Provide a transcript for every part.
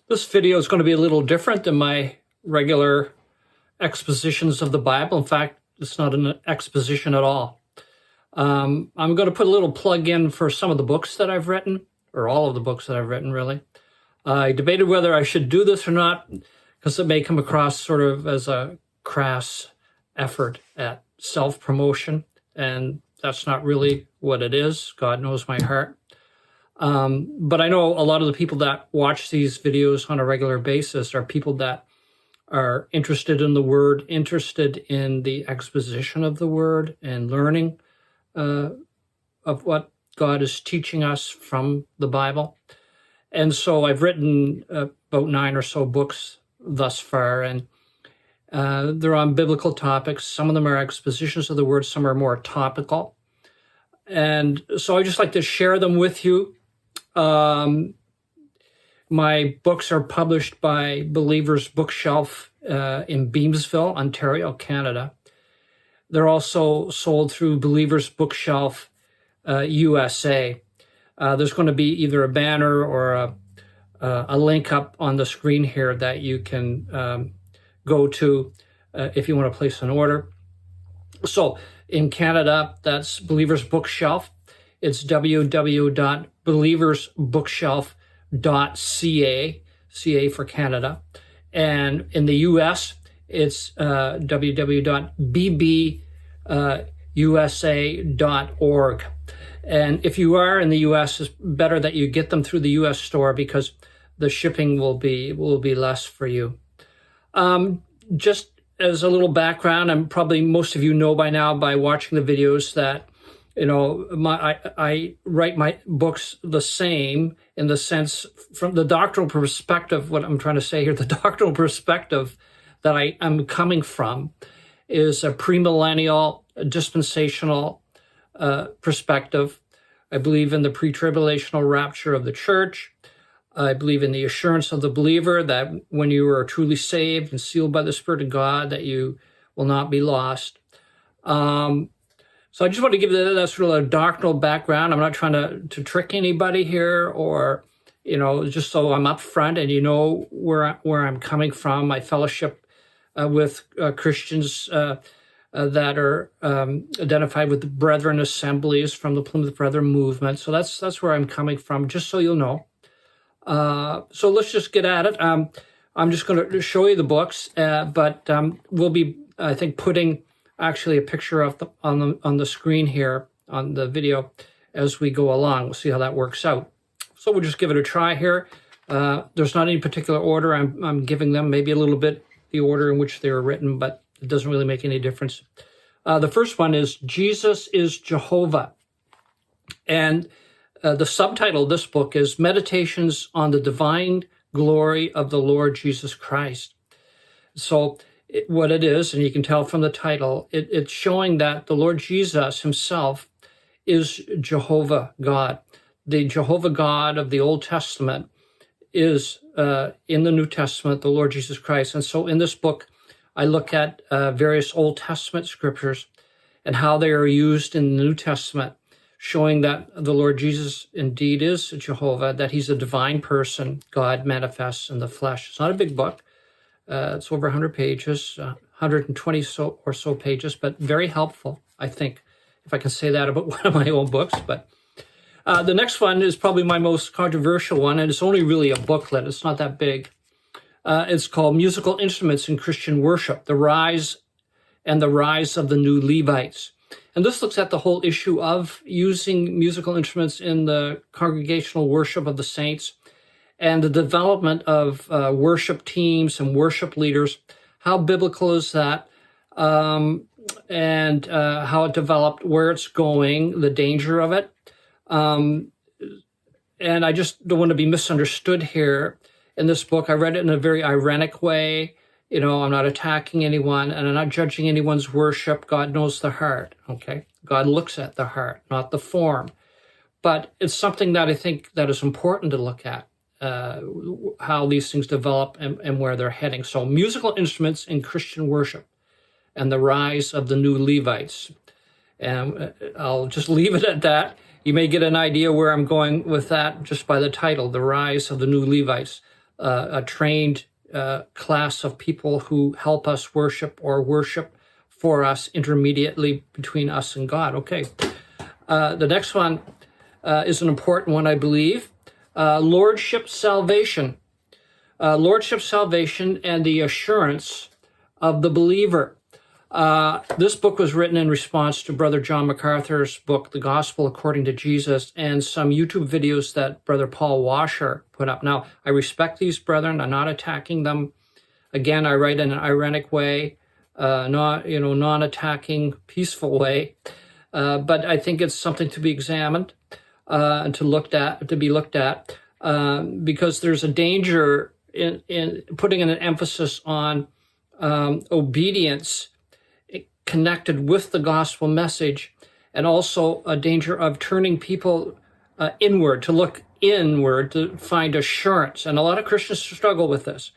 This video is going to be a little different than my regular expositions of the Bible. In fact, it's not an exposition at all. I'm going to put a little plug in for some of the books that I've written, or all of the books that I've written, really. I debated whether I should do this or not, because it may come across sort of as a crass effort at self-promotion, and that's not really what it is. God knows my heart. But I know a lot of the people that watch these videos on a regular basis are people that are interested in the Word, interested in the exposition of the Word, and learning of what God is teaching us from the Bible. And so I've written about 9 or so books thus far, and they're on biblical topics. Some of them are expositions of the Word, some are more topical. And so I just like to share them with you. My books are published by Believers Bookshelf in Beamsville, Ontario, Canada. They're also sold through Believers Bookshelf USA. There's going to be either a banner or a link up on the screen here that you can go to if you want to place an order. So in Canada, that's Believers Bookshelf. It's www.believersbookshelf.ca, CA for Canada. And in the US, it's www.bbusa.org. And if you are in the US, it's better that you get them through the US store because the shipping will be less for you. Just as a little background, and probably most of you know by now by watching the videos that I write my books the same in the sense from the doctrinal perspective. What I'm trying to say here, the doctrinal perspective that I am coming from is a premillennial, dispensational perspective. I believe in the pre-tribulational rapture of the church. I believe in the assurance of the believer that when you are truly saved and sealed by the Spirit of God, that you will not be lost. So I just want to give that sort of a doctrinal background. I'm not trying to trick anybody here, or, just so I'm up front and you know where I'm coming from. I fellowship with Christians that are identified with the Brethren Assemblies from the Plymouth Brethren movement. So that's where I'm coming from, just so you'll know. So let's just get at it. I'm just going to show you the books, but we'll be, I think, putting actually a picture of on the screen here on the video as we go along. We'll see how that works out. So we'll just give it a try here. There's not any particular order I'm giving them, maybe a little bit the order in which they were written, but it doesn't really make any difference. The first one is Jesus is Jehovah. And the subtitle of this book is Meditations on the Divine Glory of the Lord Jesus Christ. So what it is, and you can tell from the title, it's showing that the Lord Jesus himself is Jehovah God. The Jehovah God of the Old Testament is in the New Testament, the Lord Jesus Christ. And so in this book, I look at various Old Testament scriptures and how they are used in the New Testament, showing that the Lord Jesus indeed is Jehovah, that he's a divine person, God manifests in the flesh. It's not a big book. It's over 100 pages, 120 or so pages, but very helpful, I think, if I can say that about one of my own books. But the next one is probably my most controversial one, and it's only really a booklet. It's not that big. It's called Musical Instruments in Christian Worship, the Rise of the New Levites. And this looks at the whole issue of using musical instruments in the congregational worship of the saints and the development of worship teams and worship leaders. How biblical is that? And how it developed, where it's going, the danger of it. And I just don't want to be misunderstood here. In this book, I read it in a very ironic way. I'm not attacking anyone, and I'm not judging anyone's worship. God knows the heart, okay? God looks at the heart, not the form. But it's something that I think that is important to look at, how these things develop and where they're heading. So musical instruments in Christian worship and the rise of the new Levites. And I'll just leave it at that. You may get an idea where I'm going with that just by the title, The Rise of the New Levites. a trained class of people who help us worship or worship for us intermediately between us and God. Okay. The next one is an important one, I believe. Lordship Salvation. Lordship Salvation and the Assurance of the Believer. This book was written in response to Brother John MacArthur's book, The Gospel According to Jesus, and some YouTube videos that Brother Paul Washer put up. Now, I respect these brethren. I'm not attacking them. Again, I write in an ironic way, non-attacking, peaceful way. But I think it's something to be examined and to be looked at, because there's a danger in putting an emphasis on obedience connected with the gospel message, and also a danger of turning people inward, to look inward to find assurance. And a lot of Christians struggle with this.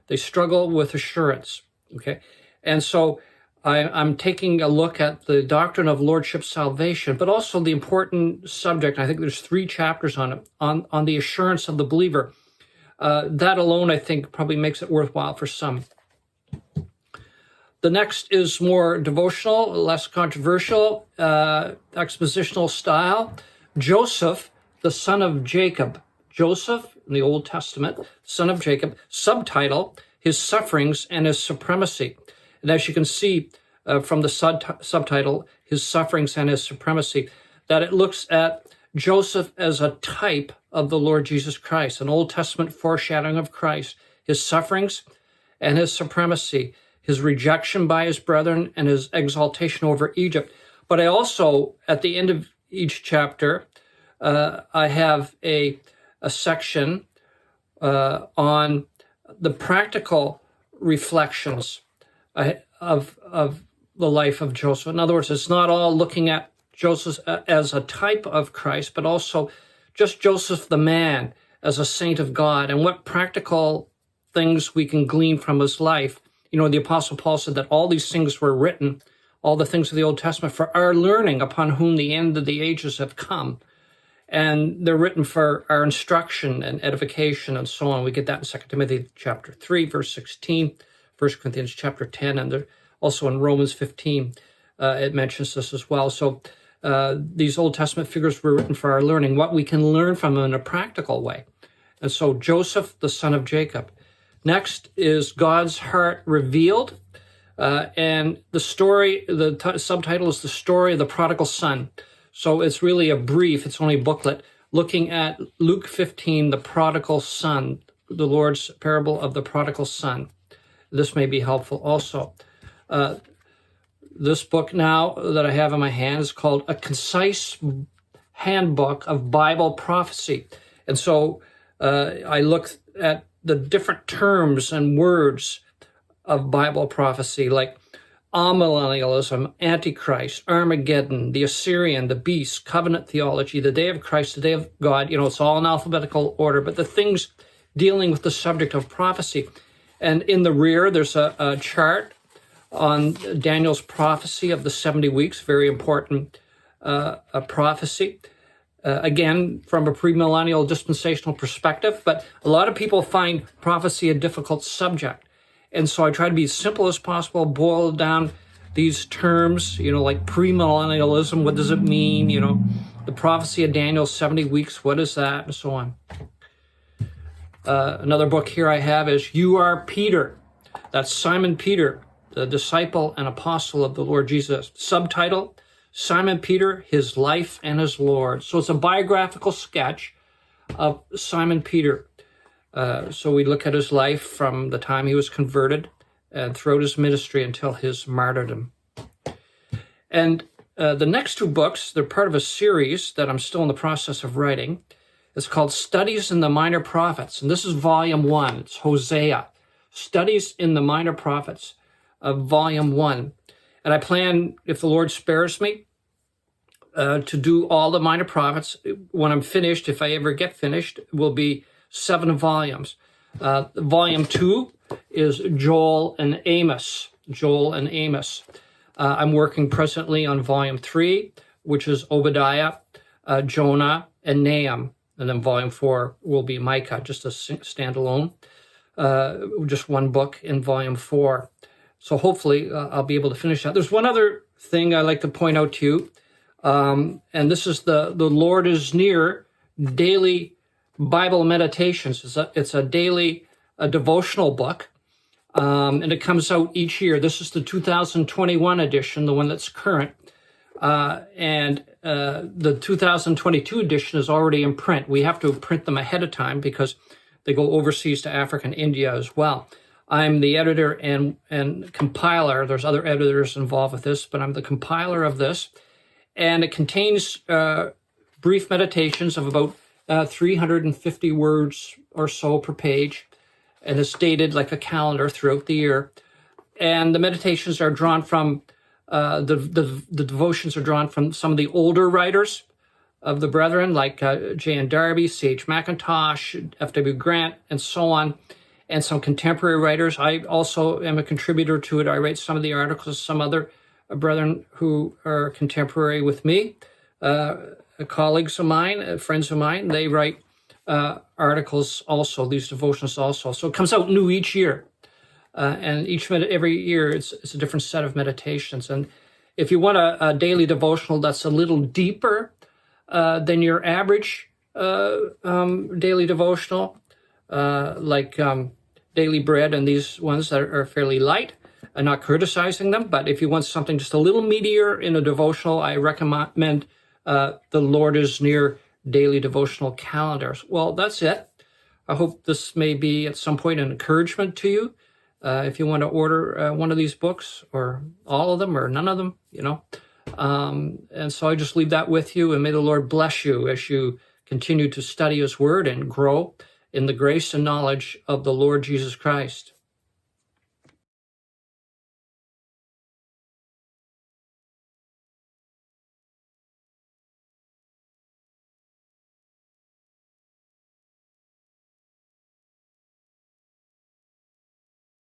They struggle with assurance, okay? And so I'm taking a look at the doctrine of Lordship Salvation, but also the important subject, I think there's 3 chapters on it, on the assurance of the believer. That alone, I think, probably makes it worthwhile for some. The next is more devotional, less controversial, expositional style. Joseph, the son of Jacob. Joseph, in the Old Testament, son of Jacob. Subtitle, His Sufferings and His Supremacy. And as you can see from the subtitle, His Sufferings and His Supremacy, that it looks at Joseph as a type of the Lord Jesus Christ, an Old Testament foreshadowing of Christ, His sufferings and His supremacy, His rejection by His brethren, and His exaltation over Egypt. But I also, at the end of each chapter, I have a section on the practical reflections of the life of Joseph. In other words, it's not all looking at Joseph as a type of Christ, but also just Joseph the man as a saint of God, and what practical things we can glean from his life. You know, the Apostle Paul said that all these things were written, all the things of the Old Testament, for our learning, upon whom the end of the ages have come. And they're written for our instruction and edification and so on. We get that in 2 Timothy chapter 3, verse 16, 1 Corinthians chapter 10, and also in Romans 15, it mentions this as well. So these Old Testament figures were written for our learning, what we can learn from them in a practical way. And so Joseph, the son of Jacob. Next is God's Heart Revealed. And the story, the subtitle is The Story of the Prodigal Son. So it's really a brief, it's only a booklet, looking at Luke 15, the prodigal son, the Lord's parable of the prodigal son. This may be helpful also. This book now that I have in my hand is called A Concise Handbook of Bible Prophecy. And so I looked at the different terms and words of Bible prophecy, like amillennialism, Antichrist, Armageddon, the Assyrian, the beast, covenant theology, the day of Christ, the day of God. You know, it's all in alphabetical order, but the things dealing with the subject of prophecy. And in the rear, there's a chart on Daniel's prophecy of the 70 weeks, very important a prophecy. Again, from a premillennial dispensational perspective, but a lot of people find prophecy a difficult subject. And so I try to be as simple as possible, boil down these terms, you know, like premillennialism, what does it mean? You know, the prophecy of Daniel, 70 weeks, what is that? And so on. Another book here I have is You Are Peter. That's Simon Peter, the disciple and apostle of the Lord Jesus. Subtitle, Simon Peter, His Life and His Lord. So it's a biographical sketch of Simon Peter. So we look at his life from the time he was converted and throughout his ministry until his martyrdom. And the next 2 books, they're part of a series that I'm still in the process of writing. It's called Studies in the Minor Prophets. And this is volume 1. It's Hosea. Studies in the Minor Prophets of volume 1. And I plan, if the Lord spares me, to do all the minor prophets. When I'm finished, if I ever get finished, it will be 7 volumes. Volume 2 is Joel and Amos. Joel and Amos. I'm working presently on volume 3, which is Obadiah, Jonah, and Nahum. And then volume 4 will be Micah, just a standalone, just one book in volume 4. So hopefully I'll be able to finish that. There's one other thing I'd like to point out to you, and this is the Lord is Near Daily Bible Meditations. It's a daily devotional book, and it comes out each year. This is the 2021 edition, the one that's current, and the 2022 edition is already in print. We have to print them ahead of time because they go overseas to Africa and India as well. I'm the editor and compiler. There's other editors involved with this, but I'm the compiler of this. And it contains brief meditations of about 350 words or so per page. And it's dated like a calendar throughout the year. And the meditations are drawn from, the devotions are drawn from some of the older writers of the brethren, like J.N. Darby, C.H. McIntosh, F.W. Grant, and so on, and some contemporary writers. I also am a contributor to it. I write some of the articles, some other brethren who are contemporary with me, colleagues of mine, friends of mine, they write articles also, these devotions also. So it comes out new each year. And every year it's a different set of meditations. And if you want a daily devotional that's a little deeper than your average daily devotional, like Daily Bread and these ones that are fairly light. I'm not criticizing them, but if you want something just a little meatier in a devotional, I recommend the Lord is Near Daily Devotional Calendars. Well, that's it. I hope this may be at some point an encouragement to you. If you want to order one of these books, or all of them, or none of them, And so I just leave that with you, and may the Lord bless you as you continue to study His Word and grow in the grace and knowledge of the Lord Jesus Christ.